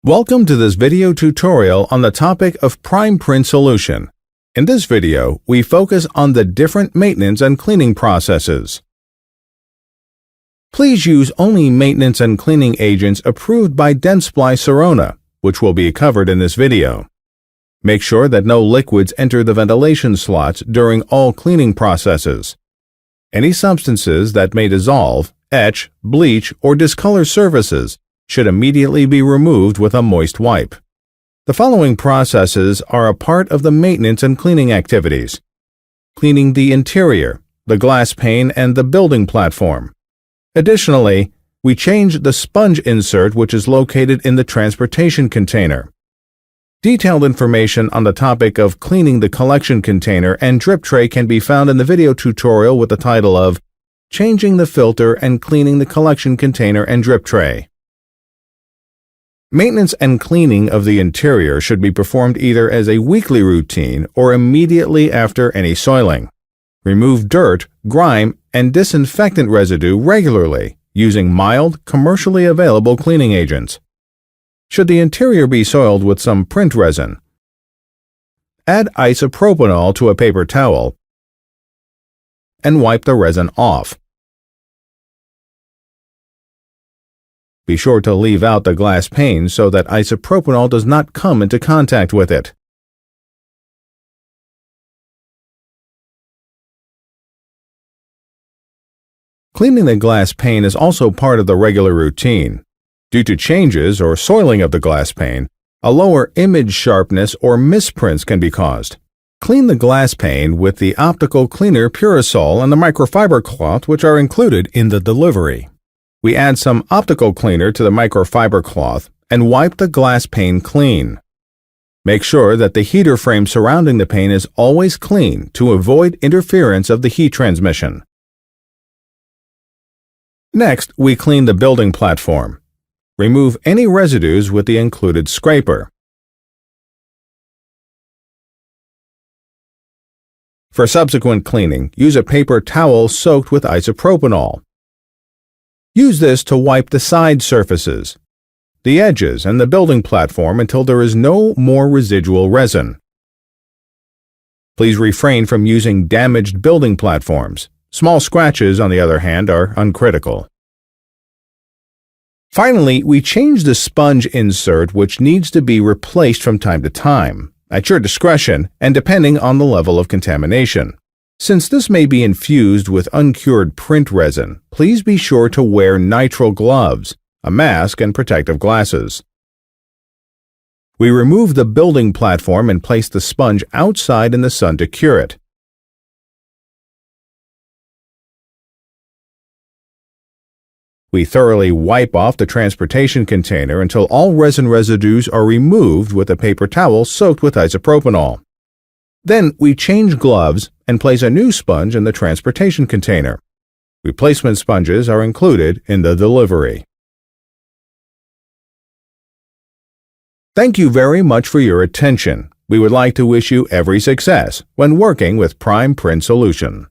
Welcome to this video tutorial on the topic of Primeprint Solution. In this video, we focus on the different maintenance and cleaning processes. Please use only maintenance and cleaning agents approved by Dentsply Sirona, which will be covered in this video. Make sure that no liquids enter the ventilation slots during all cleaning processes. Any substances that may dissolve, etch, bleach, or discolor surfaces should immediately be removed with a moist wipe. The following processes are a part of the maintenance and cleaning activities: cleaning the interior, the glass pane, and the building platform. Additionally, we change the sponge insert which is located in the transportation container. Detailed information on the topic of cleaning the collection container and drip tray can be found in the video tutorial with the title of Changing the Filter and Cleaning the Collection Container and Drip Tray. Maintenance and cleaning of the interior should be performed either as a weekly routine or immediately after any soiling. Remove dirt, grime, and disinfectant residue regularly using mild, commercially available cleaning agents. Should the interior be soiled with some print resin, add isopropanol to a paper towel and wipe the resin off. Be sure to leave out the glass pane so that isopropanol does not come into contact with it. Cleaning the glass pane is also part of the regular routine. Due to changes or soiling of the glass pane, a lower image sharpness or misprints can be caused. Clean the glass pane with the optical cleaner Purasol and the microfiber cloth which are included in the delivery. We add some optical cleaner to the microfiber cloth and wipe the glass pane clean. Make sure that the heater frame surrounding the pane is always clean to avoid interference of the heat transmission. Next, we clean the building platform. Remove any residues with the included scraper. For subsequent cleaning, use a paper towel soaked with isopropanol. Use this to wipe the side surfaces, the edges, and the building platform until there is no more residual resin. Please refrain from using damaged building platforms. Small scratches, on the other hand, are uncritical. Finally, we change the sponge insert which needs to be replaced from time to time, at your discretion and depending on the level of contamination. Since this may be infused with uncured print resin, please be sure to wear nitrile gloves, a mask, and protective glasses. We remove the building platform and place the sponge outside in the sun to cure it. We thoroughly wipe off the transportation container until all resin residues are removed with a paper towel soaked with isopropanol. Then we change gloves and place a new sponge in the transportation container. Replacement sponges are included in the delivery. Thank you very much for your attention. We would like to wish you every success when working with Primeprint Solution.